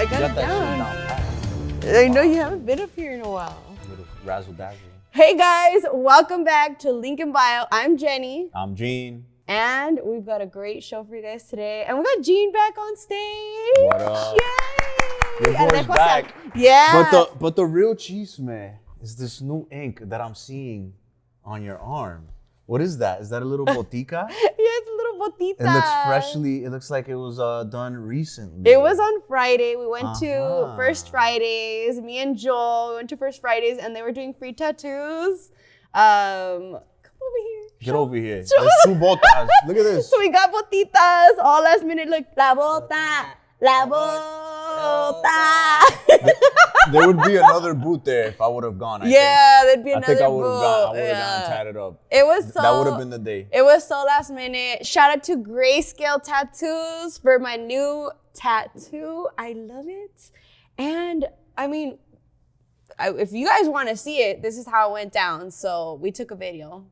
I got it that down. shit down pat. I know you haven't been up here in a while. A little razzle dazzle. Hey guys, welcome back to Link in Bio. I'm Jenny. I'm Gene. And we've got a great show for you guys today. And we got Gene back on stage. What up? Yay! Your boy's back. Yeah. But the real chisme is this new ink that I'm seeing on your arm. What is that? Is that a little botica? Yeah, it's a little botita. It looks like it was done recently. It was on Friday. We went to First Fridays. Me and Joel, we went to First Fridays and they were doing free tattoos. Come over here. Get over here. There's two botas. Look at this. So we got botitas all last minute, like, la bota, la bota. There would be another boot there if I would have gone. There'd be another I think I boot. would have gotten tatted up. It was so. That would have been the day. It was so last minute. Shout out to Grayscale Tattoos for my new tattoo. I love it. And I mean, if you guys want to see it, this is how it went down. So we took a video.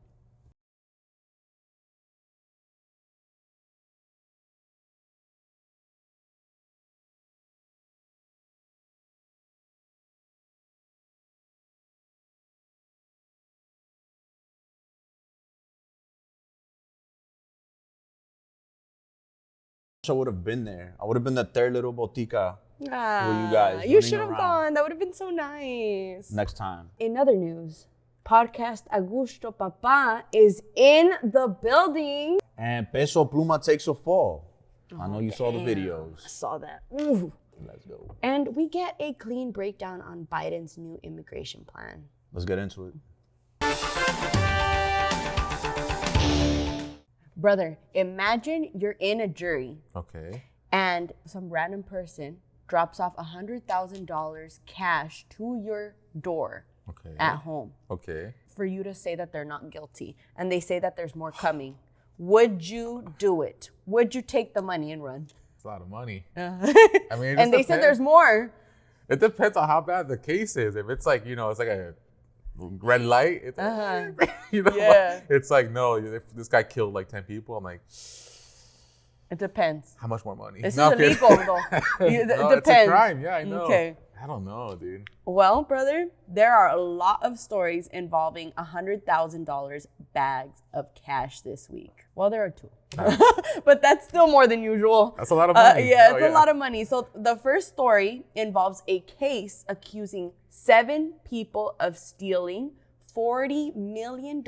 I would have been there. I would have been the third little botica for you guys. You should have gone. That would have been so nice. Next time. In other news, podcast Agushto Papa is in the building. And Peso Pluma takes a fall. I know you saw the videos. I saw that. Ooh. Let's go. And we get a clean breakdown on Biden's new immigration plan. Let's get into it. Brother, imagine you're in a jury. Okay. And some random person drops off $100,000 cash to your door at home. Okay. For you to say that they're not guilty. And they say that there's more coming. Would you do it? Would you take the money and run? It's a lot of money. I mean, and they said there's more. It depends on how bad the case is. If it's like, it's like a red light, it's like, it's like, no, if this guy killed like 10 people, I'm like, it depends. How much more money? This is illegal though. It depends. It's a crime. Yeah, I know. Okay. I don't know, dude. Well, brother, there are a lot of stories involving $100,000 bags of cash this week. Well, there are two, but that's still more than usual. That's a lot of money. It's a lot of money. So the first story involves a case accusing 7 people of stealing $40 million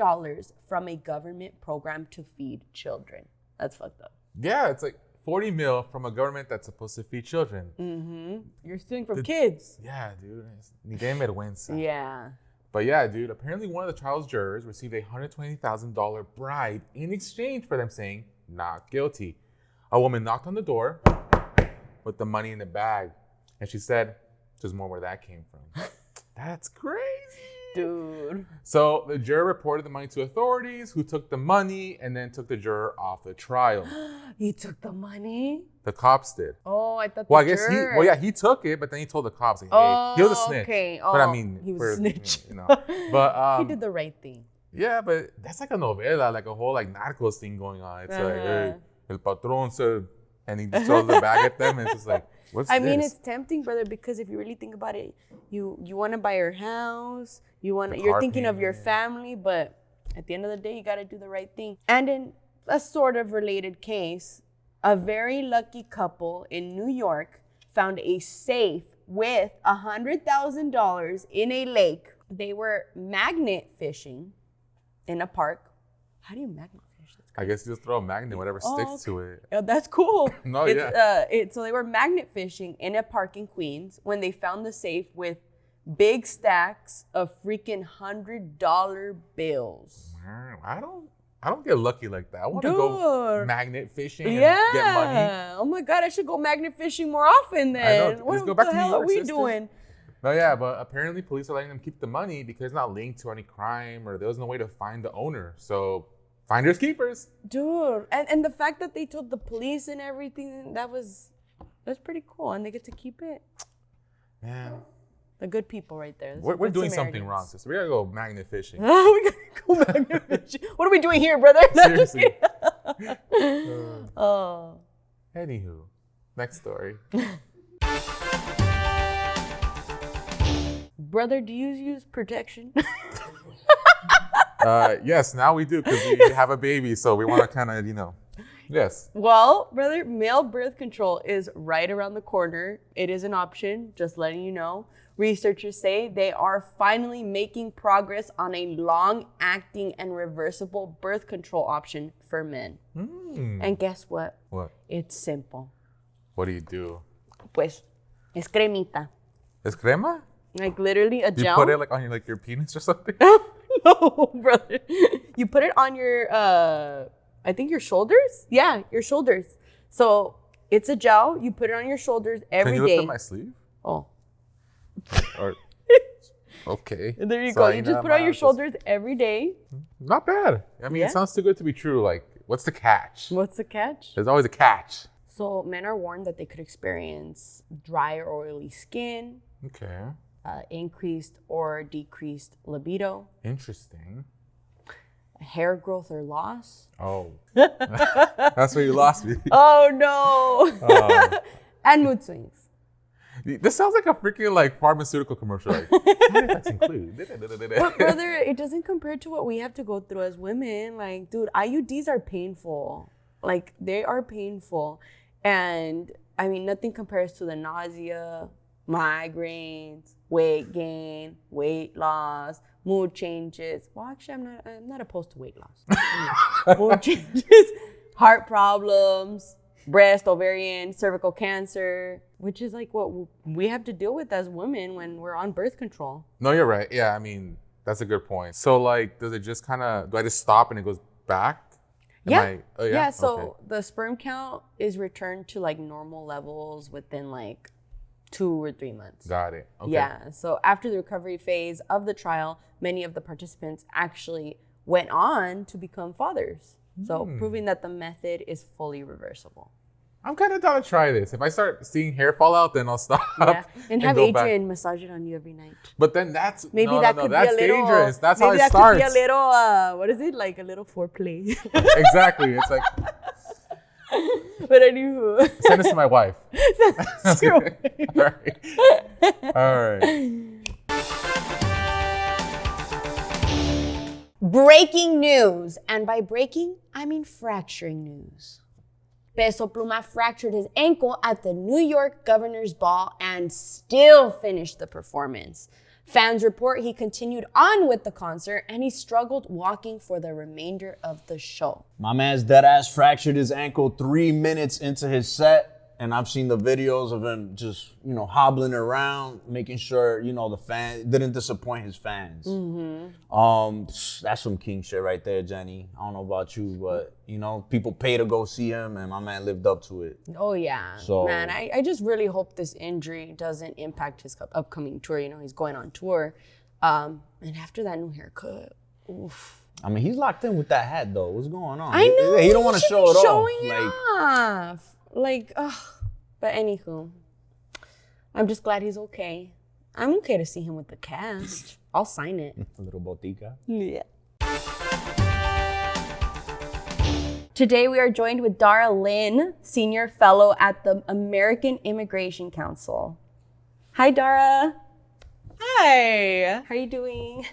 from a government program to feed children. That's fucked up. Yeah, it's like 40 mil from a government that's supposed to feed children. Mm-hmm. You're stealing from kids. Yeah, dude. Ni game vergüenza. Yeah. But yeah, dude, apparently one of the trial's jurors received a $120,000 bribe in exchange for them saying not guilty. A woman knocked on the door with the money in the bag, and she said, there's more where that came from. That's crazy. Dude. So the juror reported the money to authorities, who took the money and then took the juror off the trial. He took the money? The cops did. Oh, I thought Well, the I guess juror. he took it, but then he told the cops, like, hey, he was a snitch. Okay. But I Oh, mean, he was a snitch. You know. But he did the right thing. yeah, but that's like a novela, like a whole like narcos thing going on. It's like, hey, el patrón said, and he just throws the bag at them, and it's just like, what's this? I mean, it's tempting, brother, because if you really think about it, you want to buy your house, you're thinking of your family, but at the end of the day, you got to do the right thing. And in a sort of related case, a very lucky couple in New York found a safe with $100,000 in a lake. They were magnet fishing in a park. How do you magnet fish? I guess you just throw a magnet, whatever sticks to it. Oh, that's cool. No, yeah. So they were magnet fishing in a park in Queens when they found the safe with big stacks of freaking $100 bills. I don't get lucky like that. I want to go magnet fishing and get money. Oh my God, I should go magnet fishing more often then. I know. What Let's go back the to New hell York, are we sister. doing? No, yeah, but apparently police are letting them keep the money because it's not linked to any crime or there was no way to find the owner. So finders keepers. Dude, and the fact that they told the police and everything, that's pretty cool. And they get to keep it. Man. The good people right there. We're doing something wrong, sister. We gotta go magnet fishing. We gotta go magnet fishing. What are we doing here, brother? Seriously. Oh. Anywho, next story. Brother, do you use protection? Yes, now we do because we have a baby, so we want to kind of, yes. Well, brother, male birth control is right around the corner. It is an option, just letting you know. Researchers say they are finally making progress on a long-acting and reversible birth control option for men. And guess what? What? It's simple. What do you do? Pues, es cremita. Es crema? Like literally a gel. You put it like on your penis or something? No, brother. You put it on your, I think your shoulders? Yeah, your shoulders. So it's a gel. You put it on your shoulders every day. Can you lift up my sleeve? Oh. Or, okay. And there you go. You just put it on your shoulders every day. Not bad. I mean, It sounds too good to be true. Like, what's the catch? What's the catch? There's always a catch. So men are warned that they could experience dry or oily skin, Okay. increased or decreased libido, Interesting. hair growth or loss. Oh. That's where you lost me. Oh, no. And mood swings. This sounds like a freaking pharmaceutical commercial. Side effects include. But brother, it doesn't compare to what we have to go through as women. Like, dude, IUDs are painful. Like, they are painful. And I mean, nothing compares to the nausea, migraines, weight gain, weight loss, mood changes. Well, actually, I'm not opposed to weight loss. Mood changes, heart problems, breast, ovarian, cervical cancer, which is like what we have to deal with as women when we're on birth control. No, you're right. Yeah, I mean, that's a good point. So, does it just do I just stop and it goes back? Yeah. Yeah. So the sperm count is returned to normal levels within 2 or 3 months. Got it. Okay. Yeah. So after the recovery phase of the trial, many of the participants actually went on to become fathers. So proving that the method is fully reversible. I'm kind of down to try this. If I start seeing hair fall out, then I'll stop. Yeah. And have go back. Adrian massage it on you every night. But then that's Maybe no, that no, could no, that's be a little dangerous. That's how maybe it that starts. Could be a little what is it? Like a little foreplay. Exactly. It's like But anywho. send this to my wife. True. All right. Breaking news. And by breaking, I mean fracturing news. Peso Pluma fractured his ankle at the New York Governor's Ball and still finished the performance. Fans report he continued on with the concert and he struggled walking for the remainder of the show. My man's deadass fractured his ankle 3 minutes into his set. And I've seen the videos of him just, hobbling around, making sure, the fan didn't disappoint his fans. That's some king shit right there, Jenny. I don't know about you, but, people pay to go see him, and my man lived up to it. Oh, yeah. So, man, I just really hope this injury doesn't impact his upcoming tour. He's going on tour. And after that new haircut, oof. I mean, he's locked in with that hat, though. What's going on? I know. He don't want to show it off. But anywho, I'm just glad he's okay. I'm okay to see him with the cast. I'll sign it. A little botica. Yeah. Today we are joined with Dara Lind, Senior Fellow at the American Immigration Council. Hi, Dara. Hi. How are you doing?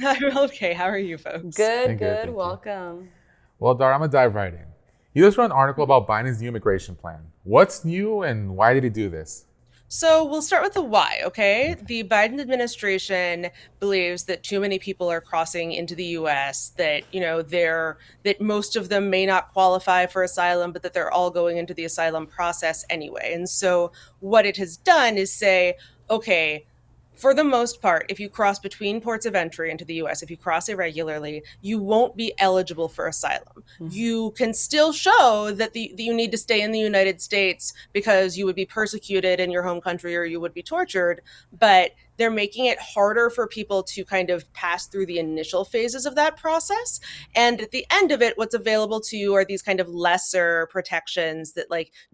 I'm okay. How are you folks? Good. Thank you. Welcome. Well, Dara, I'm gonna dive right in. You just wrote an article about Biden's new immigration plan. What's new and why did he do this? So we'll start with the why, okay? The Biden administration believes that too many people are crossing into the U.S., that, that most of them may not qualify for asylum, but that they're all going into the asylum process anyway. And so what it has done is say, okay, for the most part, if you cross between ports of entry into the U.S., if you cross irregularly, you won't be eligible for asylum. Mm-hmm. You can still show that you need to stay in the United States because you would be persecuted in your home country or you would be tortured, but they're making it harder for people to kind of pass through the initial phases of that process. And at the end of it, what's available to you are these kind of lesser protections that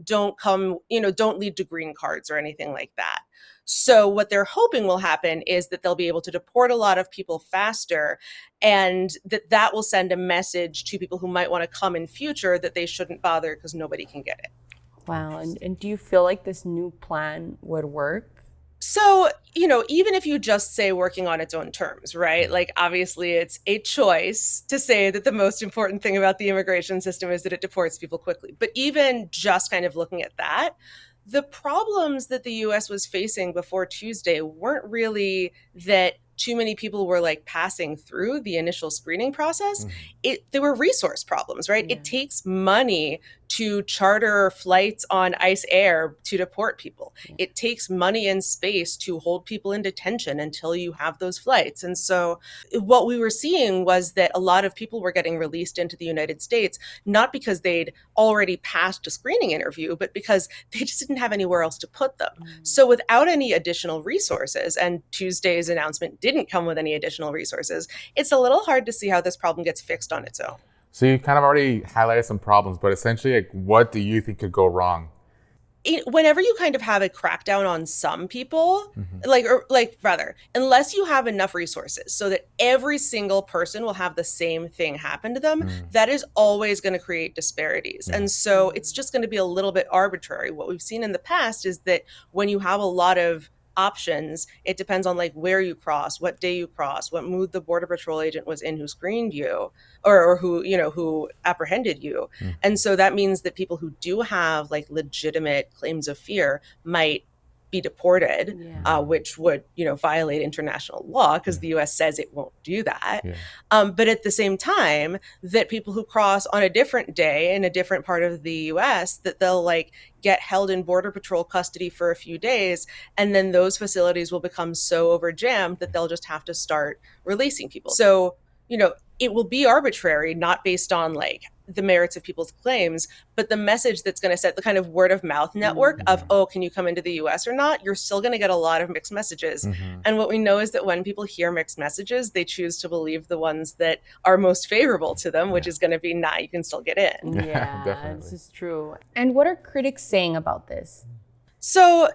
don't lead to green cards or anything like that. So what they're hoping will happen is that they'll be able to deport a lot of people faster, and that will send a message to people who might want to come in future that they shouldn't bother because nobody can get it. Wow. And do you feel like this new plan would work? So, even if you just say working on its own terms, right? Like, obviously, it's a choice to say that the most important thing about the immigration system is that it deports people quickly. But even just kind of looking at that, the problems that the US was facing before Tuesday weren't really that too many people were like passing through the initial screening process. There were resource problems, right? Yeah. It takes money to charter flights on ICE Air to deport people. It takes money and space to hold people in detention until you have those flights. And so what we were seeing was that a lot of people were getting released into the United States, not because they'd already passed a screening interview, but because they just didn't have anywhere else to put them. So without any additional resources, and Tuesday's announcement didn't come with any additional resources, it's a little hard to see how this problem gets fixed on its own. So you kind of already highlighted some problems, but essentially, like, what do you think could go wrong? Whenever you kind of have a crackdown on some people, unless you have enough resources so that every single person will have the same thing happen to them, that is always going to create disparities. And so it's just going to be a little bit arbitrary. What we've seen in the past is that when you have a lot of options, it depends on like where you cross, what day you cross, what mood the Border Patrol agent was in who screened you, or who apprehended you. And so that means that people who do have like legitimate claims of fear might be deported, which would violate international law because the US says it won't do that. But at the same time, that people who cross on a different day in a different part of the US, that they'll like get held in Border Patrol custody for a few days, and then those facilities will become so overjammed that they'll just have to start releasing people. So it will be arbitrary, not based on like the merits of people's claims, but the message that's going to set the kind of word of mouth network of, oh, can you come into the US or not? You're still going to get a lot of mixed messages. And what we know is that when people hear mixed messages, they choose to believe the ones that are most favorable to them, which is going to be, nah, you can still get in. Yeah, this is true. And what are critics saying about this? So,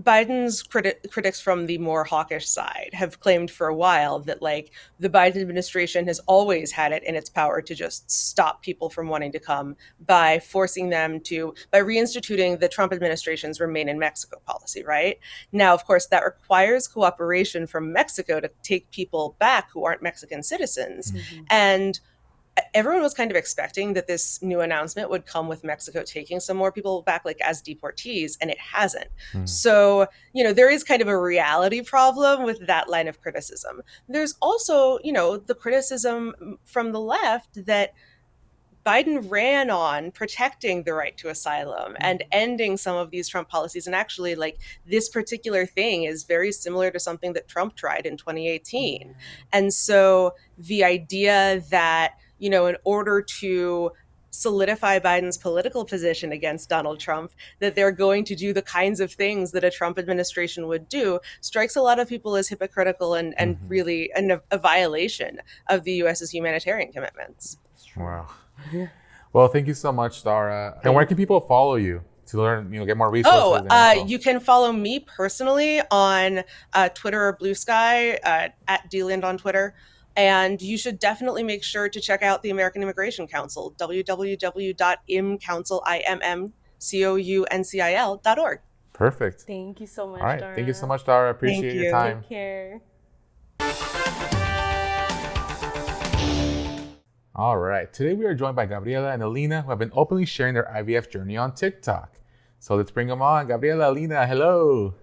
Biden's critics from the more hawkish side have claimed for a while that like the Biden administration has always had it in its power to just stop people from wanting to come by reinstituting the Trump administration's Remain in Mexico policy, right? Now, of course, that requires cooperation from Mexico to take people back who aren't Mexican citizens. And everyone was kind of expecting that this new announcement would come with Mexico taking some more people back like as deportees, and it hasn't. So, there is kind of a reality problem with that line of criticism. There's also, the criticism from the left that Biden ran on protecting the right to asylum and ending some of these Trump policies. And actually, like, this particular thing is very similar to something that Trump tried in 2018. And so the idea that, in order to solidify Biden's political position against Donald Trump, that they're going to do the kinds of things that a Trump administration would do, strikes a lot of people as hypocritical and really a violation of the US's humanitarian commitments. Wow. Well, thank you so much, Dara. And where can people follow you to learn, get more resources? You can follow me personally on Twitter or Blue Sky, at Dara Lind on Twitter. And you should definitely make sure to check out the American Immigration Council, www.imcouncil.org. Perfect. Thank you so much, All right. Dara. Thank you so much, Dara. Appreciate your time. Take care. All right. Today we are joined by Gabriela and Alina, who have been openly sharing their IVF journey on TikTok. So let's bring them on. Gabriela, Alina, hello.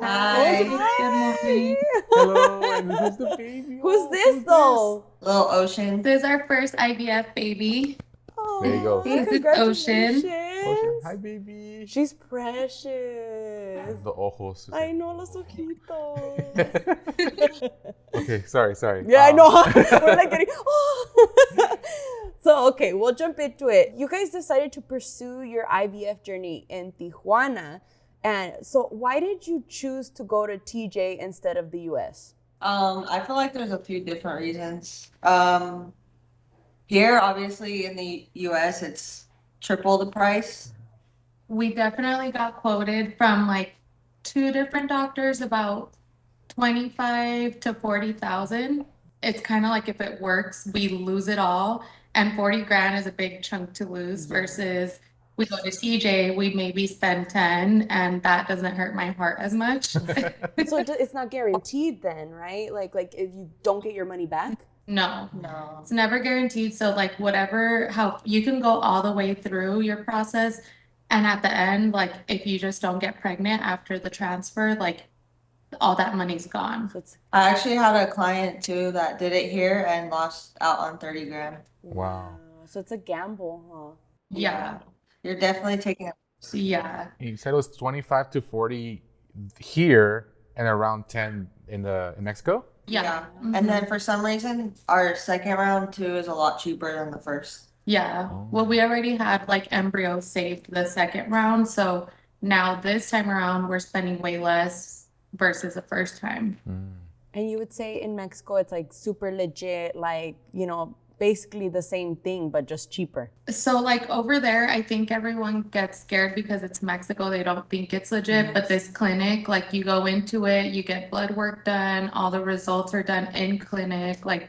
Hi. Good morning. Hello. And who's the baby? Who's this though? Little Ocean. This is our first IVF baby. Oh, There you go. This is Ocean. Ocean. Hi, baby. She's precious. The ojos. I know, los ojitos. Okay, sorry. Yeah, I know. We're like getting. So, okay, we'll jump into it. You guys decided to pursue your IVF journey in Tijuana. And so why did you choose to go to TJ instead of the US? I feel like there's a few different reasons. Here, obviously, in the US, it's triple the price. We definitely got quoted from like 2 different doctors about 25 to 40,000. It's kind of like if it works, we lose it all. And 40 grand is a big chunk to lose versus we go to TJ, we maybe spend 10, and that doesn't hurt my heart as much. So it's not guaranteed then, right? Like if you don't get your money back? No, No. it's never guaranteed. So like how you can go all the way through your process, and at the end, like if you just don't get pregnant after the transfer, like all that money's gone. So it's I actually had a client too that did it here and lost out on 30 grand. Wow. So it's a gamble, huh? Yeah. You're definitely taking a Yeah. You said it was 25 to 40 here and around 10 in Mexico? Yeah. And then for some reason, our second round too is a lot cheaper than the first. Yeah. Oh. Well, we already had like embryos saved the second round. So now this time around, we're spending way less versus the first time. And you would say in Mexico, it's like super legit, like, basically the same thing, but just cheaper. So like over there, I think everyone gets scared because it's Mexico. They don't think it's legit, but this clinic, like you go into it, you get blood work done, all the results are done in clinic. Like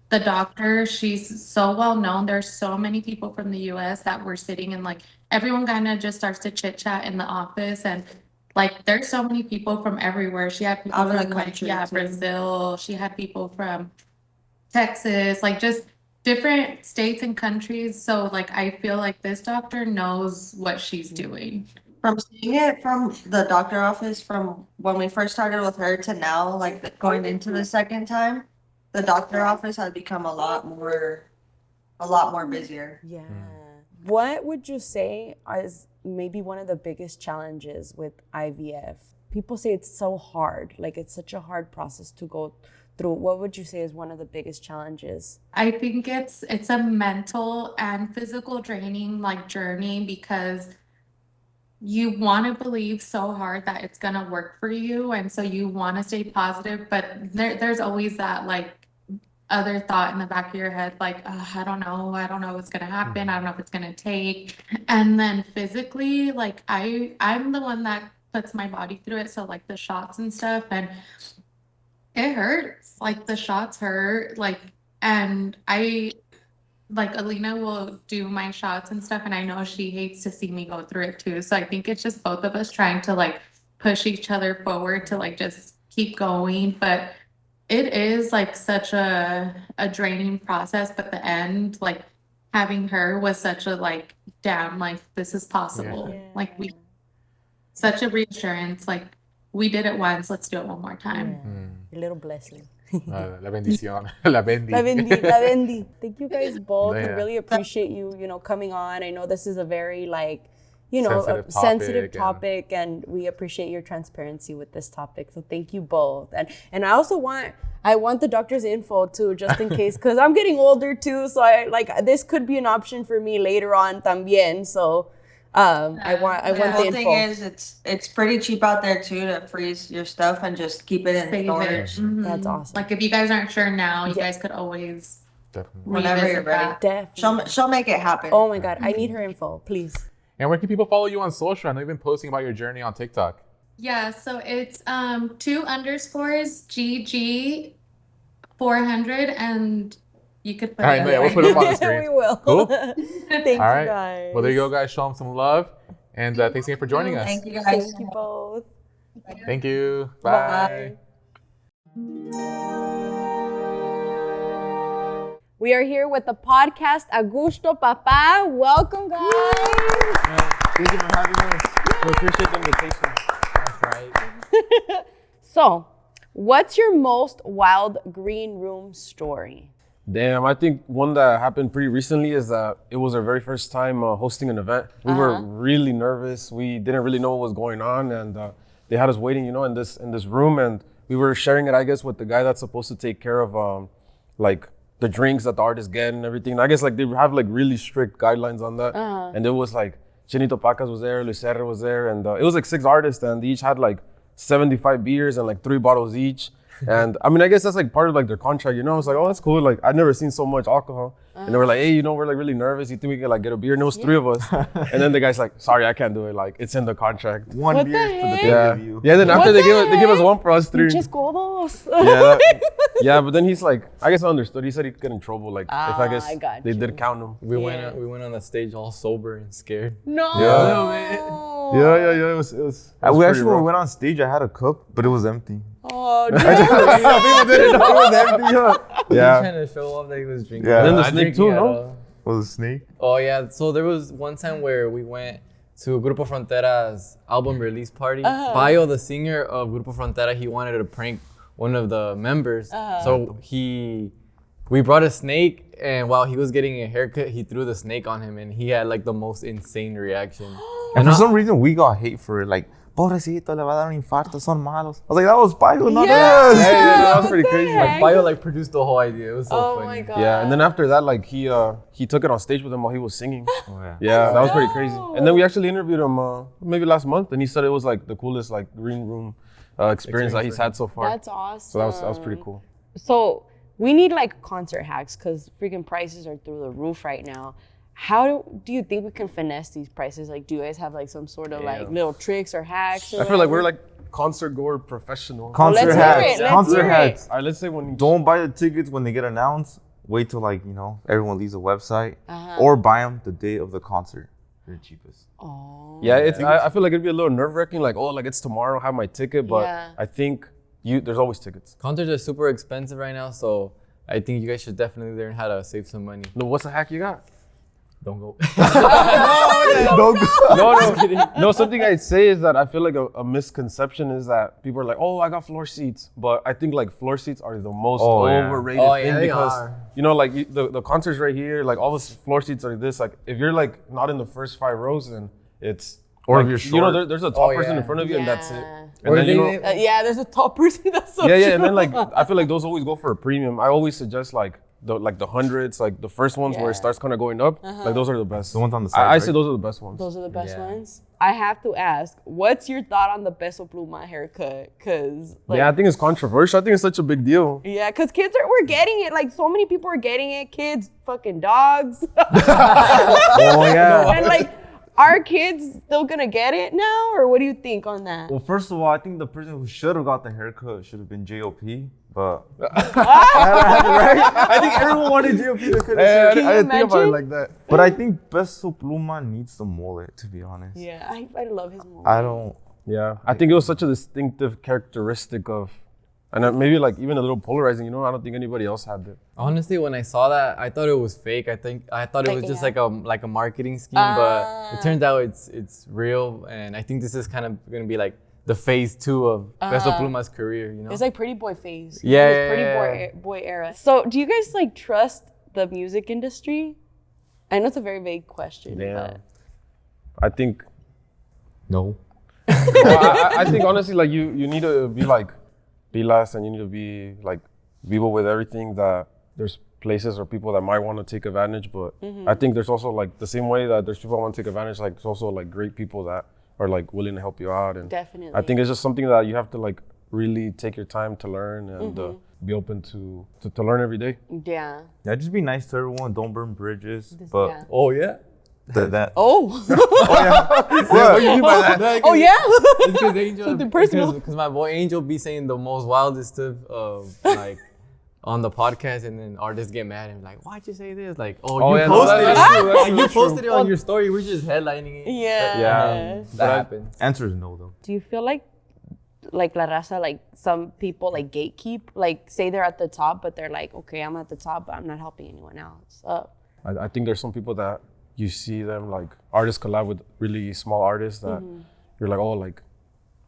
the doctor, she's so well known. There's so many people from the US that were sitting and like everyone kind of just starts to chit chat in the office, and like there's so many people from everywhere. She had people Out of the from like, country, yeah, too. Brazil. She had people from Texas, like just different states and countries. So like I feel like this doctor knows what she's doing. From seeing it from the doctor office from when we first started with her to now, like going into the second time, the doctor office has become a lot more busier. Yeah. What would you say is maybe one of the biggest challenges with IVF? People say it's so hard, like it's such a hard process to go through. What would you say is one of the biggest challenges? I think it's a mental and physical draining like journey, because you want to believe so hard that it's gonna work for you, and so you want to stay positive, but there's always that like other thought in the back of your head, like, I don't know what's gonna happen. I don't know if it's gonna take. And then physically, like I'm the one that puts my body through it. So like the shots and stuff, and it hurts. Like the shots hurt. Like, and like Alina will do my shots and stuff, and I know she hates to see me go through it too. So I think it's just both of us trying to like push each other forward to like just keep going. But it is like such a draining process, but the end, like having her was such a like, damn, like this is possible. Yeah. Like such a reassurance, like we did it once, let's do it one more time. A little blessing. La bendición. La bendi. La bendi. Thank you guys both. Yeah. I really appreciate you, coming on. I know this is a very like, Sensitive sensitive topic topic, and we appreciate your transparency with this topic. So thank you both. And I also want the doctor's info too, just in case, because I'm getting older too. So this could be an option for me later on también. So I want The the whole info. thing is it's pretty cheap out there too to freeze your stuff and just keep it in Save it. storage. Mhm. That's awesome. Like if you guys aren't sure now, you Yeah. guys could always Definitely. Whenever you're revisit ready. that. Definitely. She'll make it happen. Oh my God, I need her info, please. And where can people follow you on social? I know you've been posting about your journey on TikTok. Yeah, so it's 2_ GG 400, and you could put All right, it yeah, we'll there. put it up on the screen. We will. Cool. Thank you All right. guys. Well, there you go, guys. Show them some love. And thanks again for joining us. Thank you guys. Thank you both. Thank you. Bye. We are here with the podcast Agushto Papa. Welcome, guys. Thank you for having us. We appreciate the invitation. That's right. So, what's your most wild green room story? Damn, I think one that happened pretty recently is that it was our very first time hosting an event. We were really nervous. We didn't really know what was going on, and they had us waiting, in this room, and we were sharing it, I guess, with the guy that's supposed to take care of like the drinks that the artists get and everything. And I guess like they have like really strict guidelines on that. And it was like Chinito Pacas was there, Luis Serra was there, and it was like 6 artists, and they each had like 75 beers and like 3 bottles each. And I mean, I guess that's like part of like their contract, you know? I was like, oh, that's cool. Like, I've never seen so much alcohol. And they were like, hey, you know, we're like really nervous. You think we can like get a beer? And it was 3 of us. And then the guy's like, sorry, I can't do it. Like, it's in the contract. What One the beer for the heck? three Yeah. of you. Yeah, then after What they the give us heck? one for us 3. Just codos. Yeah, but then he's like, I guess I understood. He said he'd get in trouble. Like, if I guess I got they you. did count him. We went on the stage all sober and scared. No. Yeah. It was We pretty actually, when rough. we went on stage, I had a cup, but it was empty. Oh, no. People didn't know it was empty. He was Yeah. trying to show off that he was drinking. Yeah. And then the Not snake drinking too, at no? all. Was a snake? Oh yeah, so there was one time where we went to Grupo Frontera's album release party. Bayo, the singer of Grupo Frontera, he wanted to prank one of the members. So we brought a snake, and while he was getting a haircut, he threw the snake on him, and he had like the most insane reaction. And for some reason, we got hate for it. Like, pobrecito, le va a dar un infarto, son malos. I was like, that was Payo, not us. Yeah, that was What pretty the crazy. heck? Bayo like produced the whole idea. It was so Oh funny. my god. Yeah, and then after that, like he took it on stage with him while he was singing. Oh, yeah. Yeah, that was pretty crazy. And then we actually interviewed him maybe last month, and he said it was like the coolest like green room experience that he's had so far. That's awesome. So that was pretty cool. So we need like concert hacks because freaking prices are through the roof right now. How do you think we can finesse these prices? Like, do you guys have like some sort of like little tricks or hacks? Or I feel like we're whatever? like concert goer professional. Concert let's hear hacks. it, let's Concert hear hacks. All right, let's say when Don't buy the tickets when they get announced. Wait till everyone leaves the website, or buy them the day of the concert. They're the cheapest. Oh. yeah, I feel like it'd be a little nerve wracking. Like, oh, like it's tomorrow, have my ticket, but Yeah. I think there's always tickets. Concerts are super expensive right now, so I think you guys should definitely learn how to save some money. No, what's the hack you got? Don't go. No, something I'd say is that I feel like a misconception is that people are like, oh, I got floor seats. But I think like floor seats are the most overrated Oh, yeah, thing they because, are. you know, like the concerts right here, like all the floor seats are this. Like if you're like not in the first 5 rows, then it's, Or like, if you're you know, short. there's a tall person yeah. in front of you and that's it. Yeah. And Or then, you they- know, Yeah, there's a tall person that's so yeah, true. and then like I feel like those always go for a premium. I always suggest like the hundreds, like the first ones where it Yeah. starts kind of going up. Like those are the best. The ones on the side, I say right? those are the best ones. Those are the best Yeah. ones. I have to ask, what's your thought on the Peso Pluma haircut? Cause like, Yeah, I think it's controversial. I think it's such a big deal. yeah, cause kids we're getting it. Like so many people are getting it. Kids, fucking dogs, Oh yeah. and like, are kids still gonna get it now, or what do you think on that? Well, first of all, I think the person who should have got the haircut should have been JOP. But I think everyone wanted JOP to cut his hair. I Can you didn't think about it imagine? like that. But I think Peso Pluma needs the mullet, to be honest. Yeah, I love his movie. I don't. Yeah, I think it was such a distinctive characteristic of, and maybe like even a little polarizing. You know, I don't think anybody else had it. Honestly, when I saw that, I thought it was fake. I thought it was just like a marketing scheme, but it turns out it's real. And I think this is kind of gonna be like the phase 2 of Peso Pluma's career. You know, It's like Pretty Boy phase. Yeah, It's yeah, Pretty yeah. Boy era. So, do you guys like trust the music industry? I know it's a very vague question, Yeah, I think. No. Well, I think honestly, like you need to be last, and you need to be like vivo with everything. That there's places or people that might want to take advantage, but I think there's also like the same way that there's people that want to take advantage. Like there's also like great people that are like willing to help you out, and Definitely. I think it's just something that you have to like really take your time to learn and be open to learn every day. yeah. Yeah, just be nice to everyone. Don't burn bridges. But yeah. oh yeah. that. Oh. What do you mean by that? Oh yeah. It's because Angel, Something personal. because my boy Angel be saying the most wildest stuff of like on the podcast, and then artists get mad and like, why'd you say this? Like, you yeah, no, posted it. that's true, Like, you posted it on your story. We're just headlining it. Yeah. Yeah. That happens. Answer is no, though. Do you feel like La Raza, like some people like gatekeep, like say they're at the top, but they're like, okay, I'm at the top, but I'm not helping anyone else up. I think there's some people that you see them like artists collab with really small artists that you're like, oh, like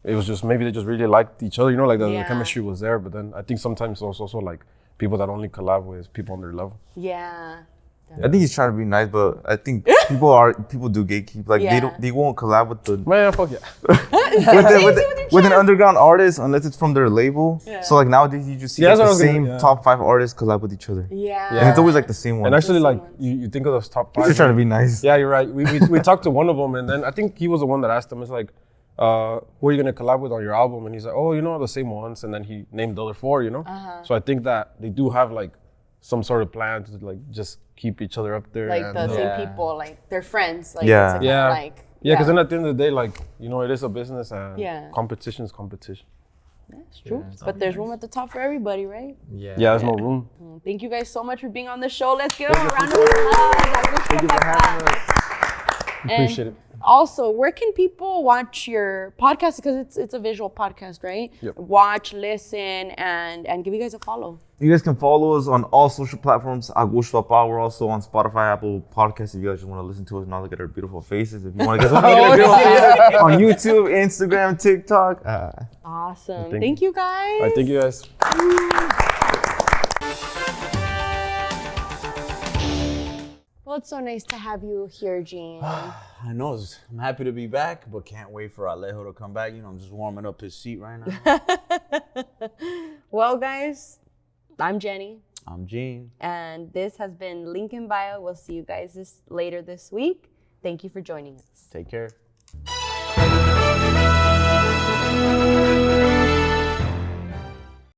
it was just maybe they just really liked each other, you know, like the chemistry was there. But then I think sometimes there's also like people that only collab with people on their level. Yeah. I think he's trying to be nice, but I think people do gatekeep. Like they won't collab with the Man, fuck yeah. with an underground artist unless it's from their label. Yeah. So like nowadays you just see like, the same top 5 artists collab with each other. Yeah. And it's always like the same one. And actually, like you think of those top 5. He's trying to be nice. Yeah, you're right. We talked to one of them, and then I think he was the one that asked him. It's like, who are you gonna collab with on your album? And he's like, oh, the same ones. And then he named the other 4, So I think that they do have like some sort of plan to like just keep each other up there. Like the same people, like they're friends. Like, Yeah. it's Yeah. like, Because then at the end of the day, like, it is a business and competition is competition. That's true. But there's room at the top for everybody, right? Yeah, there's no room. Thank you guys so much for being on the show. Let's give them a round of applause. Thank you for having us. Appreciate it. Also, where can people watch your podcast? Because it's a visual podcast, right? Yep. Watch, listen, and give you guys a follow. You guys can follow us on all social platforms. Agushto Papa. We're also on Spotify, Apple Podcasts. If you guys just want to listen to us and not look at our beautiful faces. If you want to get our beautiful faces on YouTube, Instagram, TikTok. Awesome. Thank you guys. All right, thank you guys. Well, it's so nice to have you here, Gene. I know. I'm happy to be back, but can't wait for Alejo to come back. I'm just warming up his seat right now. Well, guys, I'm Jenny. I'm Gene. And this has been Link in Bio. We'll see you guys later this week. Thank you for joining us. Take care.